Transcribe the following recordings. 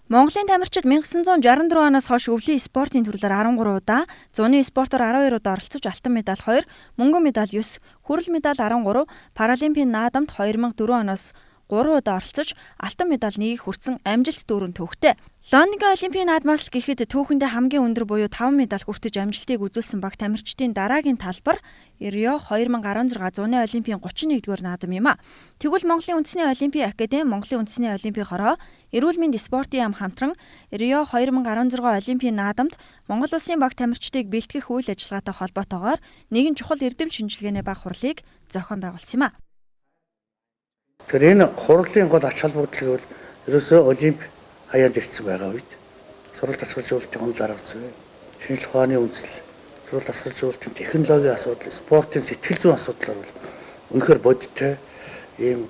Монголын тамирчид 1964 оноос хойш өвлийн спортын төрлөөр 13 удаа, зуны спортоор 12 удаа оролцож алтан медаль 2, мөнгөн медаль 9, хүрэл медаль 13, паралимпийн наадамд 2004 оноос 3 удаа оролцож алтан медаль 1-ийг хүртсэн амжилт дүүрэн төвхтэй. Лондонгийн олимпийн наадмаас л гэхэд түүхэндээ хамгийн өндөр буюу 5 медаль хүртэж амжилтыг үзүүлсэн баг тамирчдын дараагийн талбар Рио 2016 зуны олимпийн 31-р наадам юм а. Тэгвэл Монголын үндэсний олимпийн академи, Монголын үндэсний олимпийн хороо, эрүүл мэнд спортын яам хамтран Рио 2016 олимпийн наадамд Монгол улсын баг тамирчдыг бэлтгэх үйл ажиллагаатай холбоотойгоор нэгэн чухал эрдэм шинжилгээний баг хурлыг зохион байгуулсан юм а. Тэгэхээр энэ хурлын гол ач холбогдол бол ерөөсөө олимп хаяад ирсэн байгаа үед суралт асгалжуулалтын онол арга зүй, шинжлэх ухааны үндэслэл, суралт асгалжуулалтын технологийн асуудал, спортын сэтгэл зүйн асуудлаар бол үнэхээр бодиттой ийм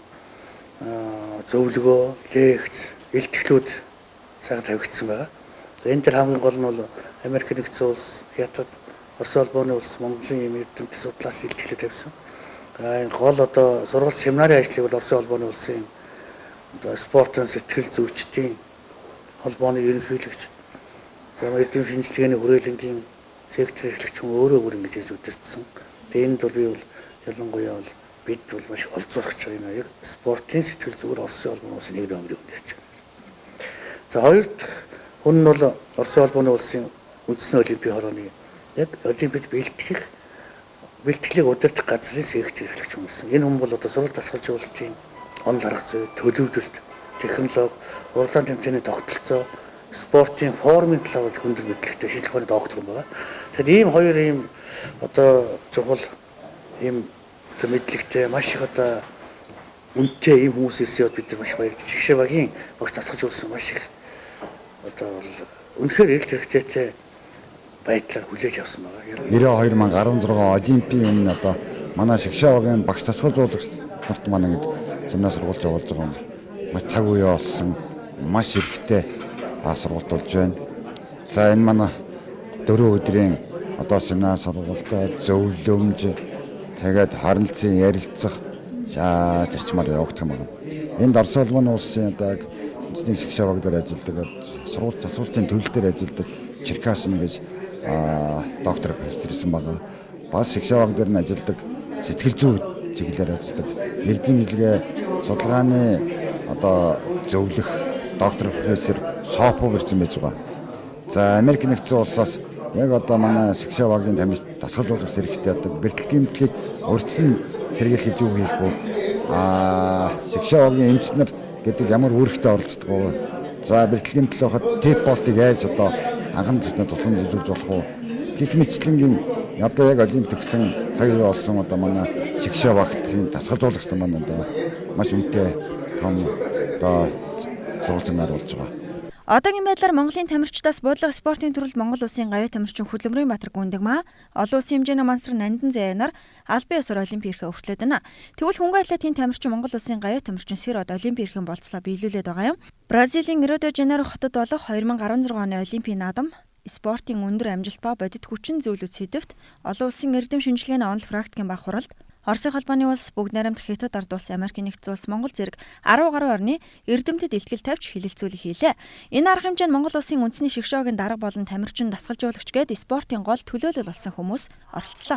зөвлөгөө, лекц, илтгэлүүд сайхан тавигдсан байгаа. Энэ төр хамгийн гол нь бол Америк нэгдсэн улс, Хятад, Орос улбооны улс, Монголын ийм эрдэмтэн судлаас илтгэлээ тавьсан. Энэ гол одоо сургалт семинарын ажлыг бол Орос улбооны улсын одоо спортын сэтгэл зүйчдийн холбооны ерөнхийлөгч, эрдэм шинжилгээний хүрээлэнгийн сектор эрхлэгч хүн өөрөө бүр ингэж хийж удирдсан. Тэгээ энд бол би бол ялангуяа бол бид бол маш олзуурч байгаа юм. Яг спортын сэтгэл зүгээр Орос улбооны улсын нэг номерыг үнэрч байна. За хоёр дахь хүн нь бол Орос улбооны улсын үндэсний олимпийн хорооны яг олимпиад бэлтгэлийг удирдах газрын сектор эрхлэгч хүн гэсэн. Энэ хүн бол одоо суралт асгалжуулалтын онол арга зүй, төлөвлөлт, технологи, урлаан тэмцээний тогтолцоо, спортын формын талаар хөндөр мэдлэгтэй шинжлэх ухааны доктор юм байгаа. Тэгэхээр ийм хоёр ийм одоо чухал ийм одоо мэдлэгтэй маш их одоо үнэтэй ийм хүмүүс ирсэн явд бид нар маш баярлж Шигшээ багийн багш засгалжуулсан маш их одоо бол үнэхээр эрэлт хэрэгцээтэй байдлаар хүлээж авсан байгаа. 2016 олимпийн өмнө одоо манай Шигшээ багийн багш засгалжуулагч нарт манай ингэ семинар сургалт явуулж байгаа юм. Маш цаг үе болсон, маш хэрэгтэй сургалт болж байна. За энэ манай 4 өдрийн одоо семинар сургалтад зөвлөмж тэгээд харилцан ярилцах зарчмаар явагдах юм байна. Энд Орос улбооны улсын одоо үндэсний Шигшээ баг дээр ажилладаг, сургууль засварлын төлөв дээр ажилладаг Черкасын гэж доктор профессор ирсэн байгаа. Бас Шигшээ баг дээр нь ажилладаг сэтгэл зүй чиглэлээр ажилладаг эрдэм билгээ судалгааны одоо зөвлөх доктор профессор Сопов ирсэн байж байгаа. За Америк нэгдсэн улсаас яг одоо манай Шигшээ багийн тамирч дасгалжуулагч зэрэгтэй одоо бэлтгэл гэмтлийг урьдчилан сэргийлэхэд юу хийх вэ? Шигшээ багийн эмчнэр гэдэг ямар үүрэгтэй оролцдог вэ? За бэлтгэл гэмтэл байхад тэп болтыг яаж одоо анхан зэснэ тусламж үзүүлж болох вэ? Гэх мэтлэнгийн одоо яг олимп төгсөн цаг үе болсон одоо манай Шигшээ багтын дасгалжуулагч маань одоо маш үнэтэй том одоо сургалтын болж байгаа. Одоогийн байдлаар Монголын тамирчдаас буудлага спортын төрөлд Монгол улсын гавьяа тамирчин Хөдөлмөрийн Баатар Гүндэгмаа олон улсын хэмжээний мансар Нандин Зайнаар албан ёсоор олимпийн эрхээ өргөтлөөд байна. Тэгвэл хөнгө атлетын тамирчин Монгол улсын гавьяа тамирчин Сэрод олимпийн эрхийн болцлоо биелүүлээд байгаа юм. Бразилийн Рио де Жанейро хотод болох 2016 оны олимпийн наадам спортын өндөр амжилт ба бодит хүчин зүйлүүд сэдэвт олон улсын эрдэм шинжилгээний онол практикийн баг хуралд Оросын холбооны улс, Бүгд найрамдах Хятад ард улс, Америк нэгдсэн улс, Монгол зэрэг 10 гаруй орны эрдэмтэд илтгэл тавьж хилэлцүүлэг хийлээ. Энэ арга хэмжээнд Монгол улсын үндэсний Шигшээ багийн дарга болон тамирчин дасгалжуулагч гээд спортын гол төлөөлөл болсон хүмүүс оролцлоо.